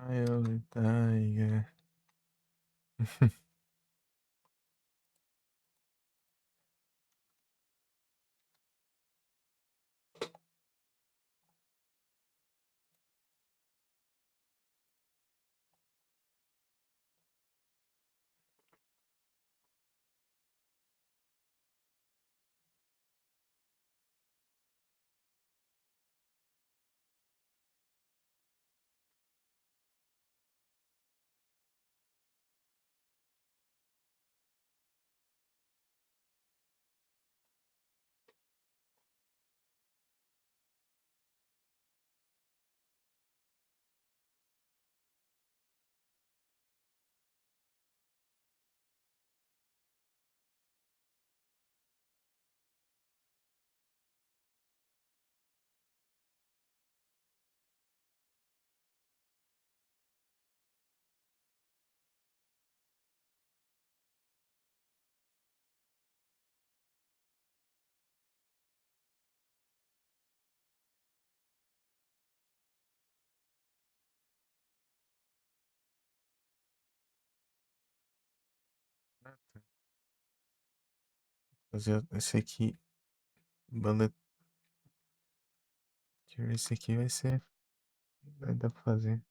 Eye of the tiger. Fazer esse aqui. Bullet. Esse aqui vai ser. Vai dar pra fazer.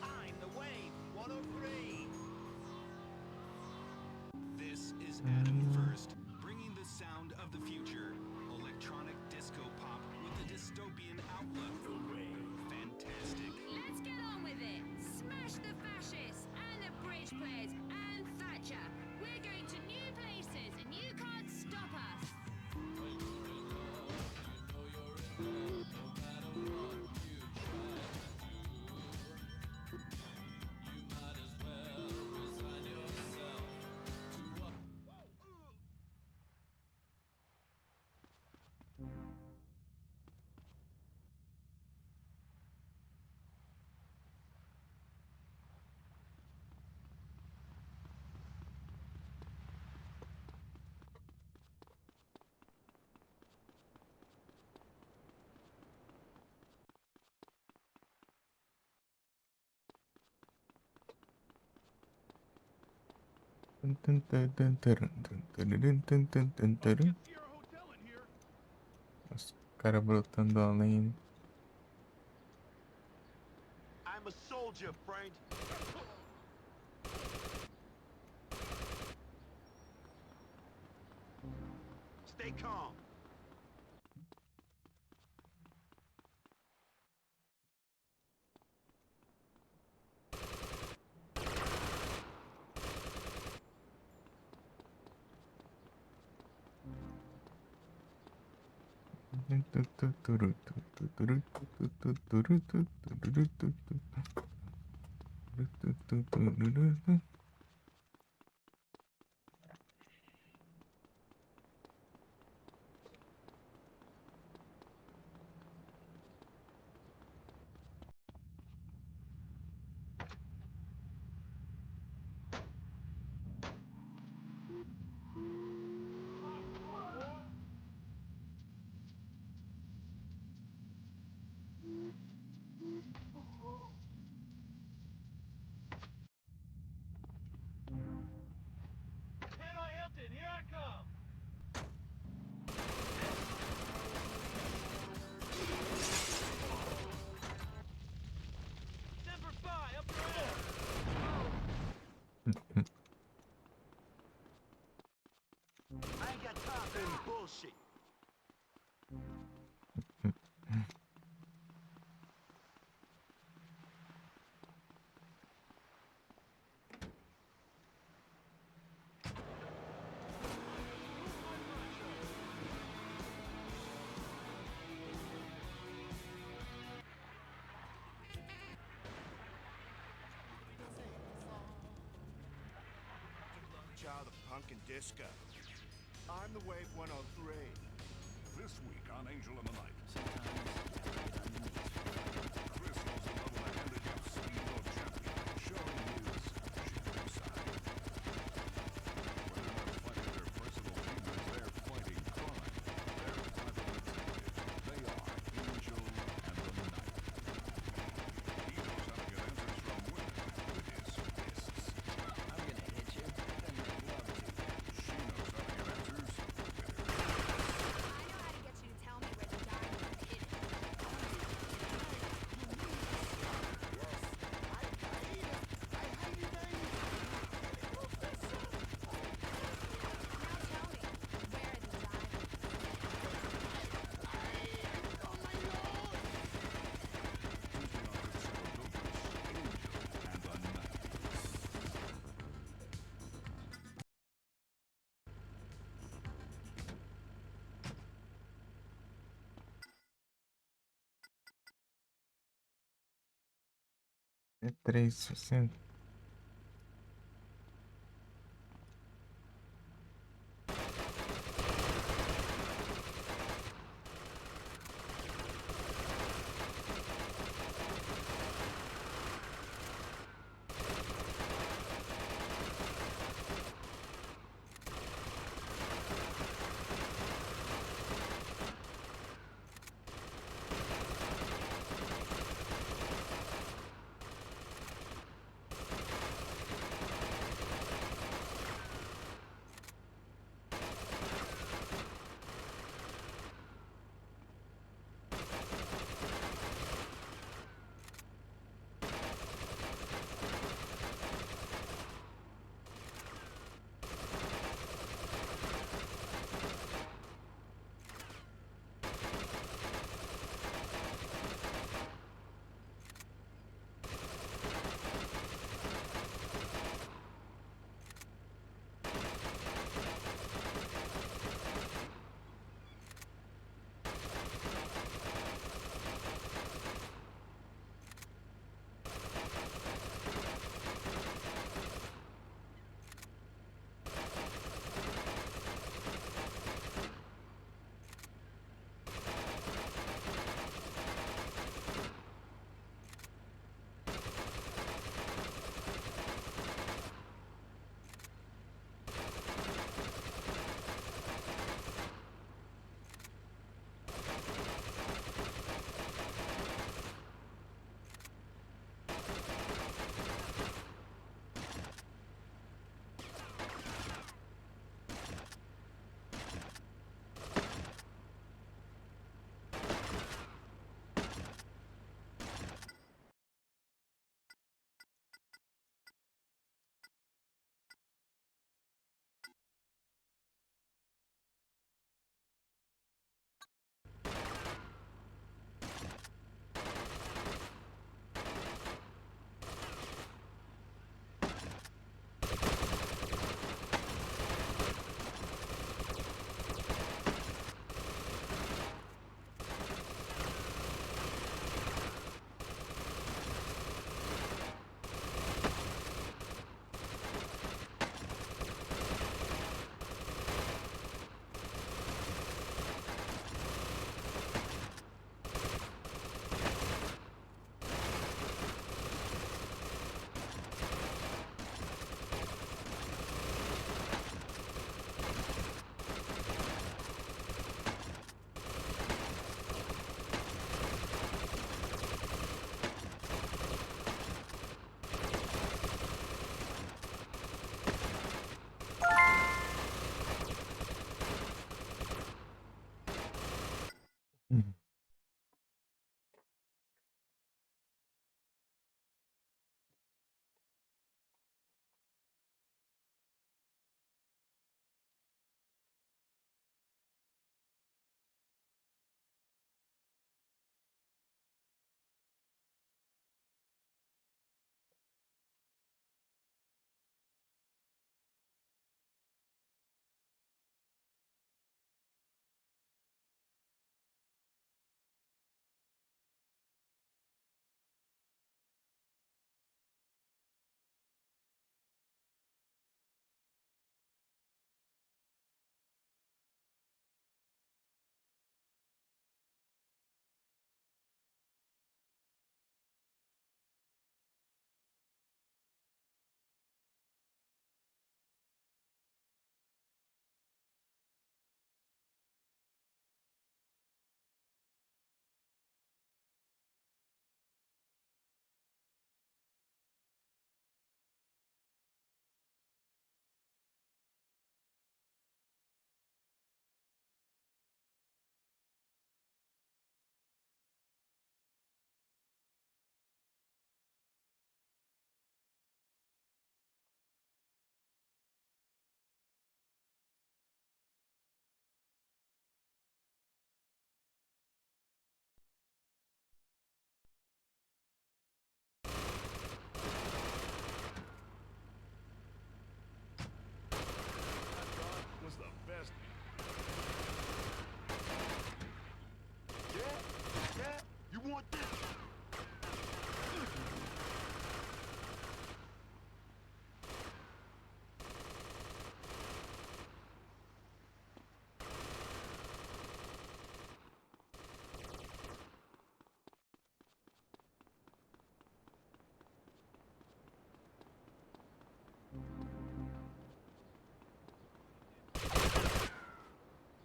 I'm the Wave 103. This is Adam First, bringing the sound of the future. Electronic disco pop with a dystopian outlook. The Wave. Fantastic. Let's get on with it. Smash the fascists and the bridge players and Thatcher. We're going to new places and you can't stop us. Os caras brotando além. I'm a soldier, friend. Stay calm. bullshit. Child of punk and disco. I'm the Wave 103. This week on Angel in the Night, Sometimes Chris knows the level of handicap Speedboat champion, showing his shifting side. When they're not fighting their personal demons, they're fighting crime. Their private detective. They are Angel and the Night. He knows how to get answers from women with his fists. I'm gonna hit you, and I'd love to. She knows how to get answers with her. I know how to get you to tell me where the diamond is hidden. Now tell me, where are the diamonds? Tuesday on Good Sarah Angel and the Night. É 360.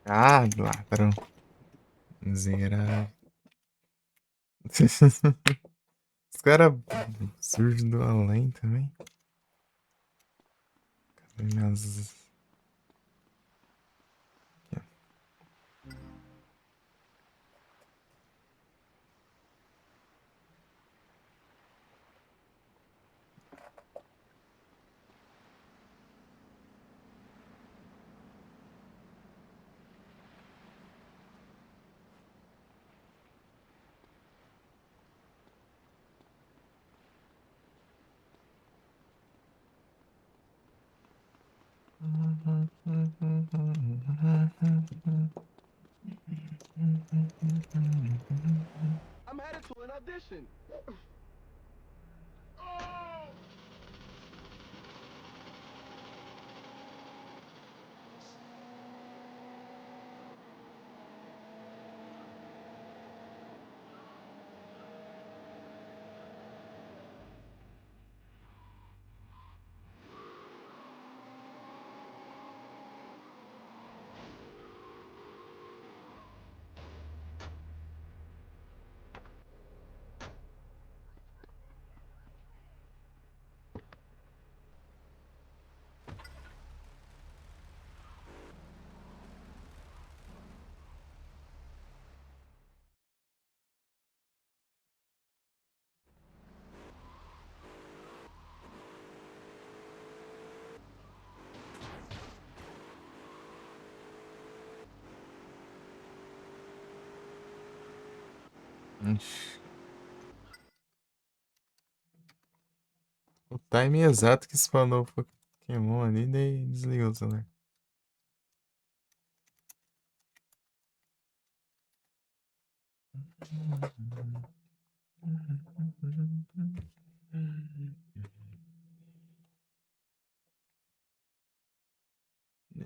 Ah, ladrão. Miserável. Os caras surgem do além também. Cadê minhas... Aqui, ó. I'm headed to an audition. Ixi. O time exato que spawnou o Pokémon ali, daí desligou o celular.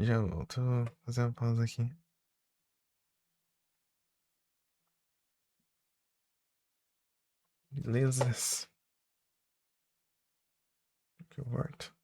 Já volto, vou fazer uma pausa aqui. Beleza. Que eu volto.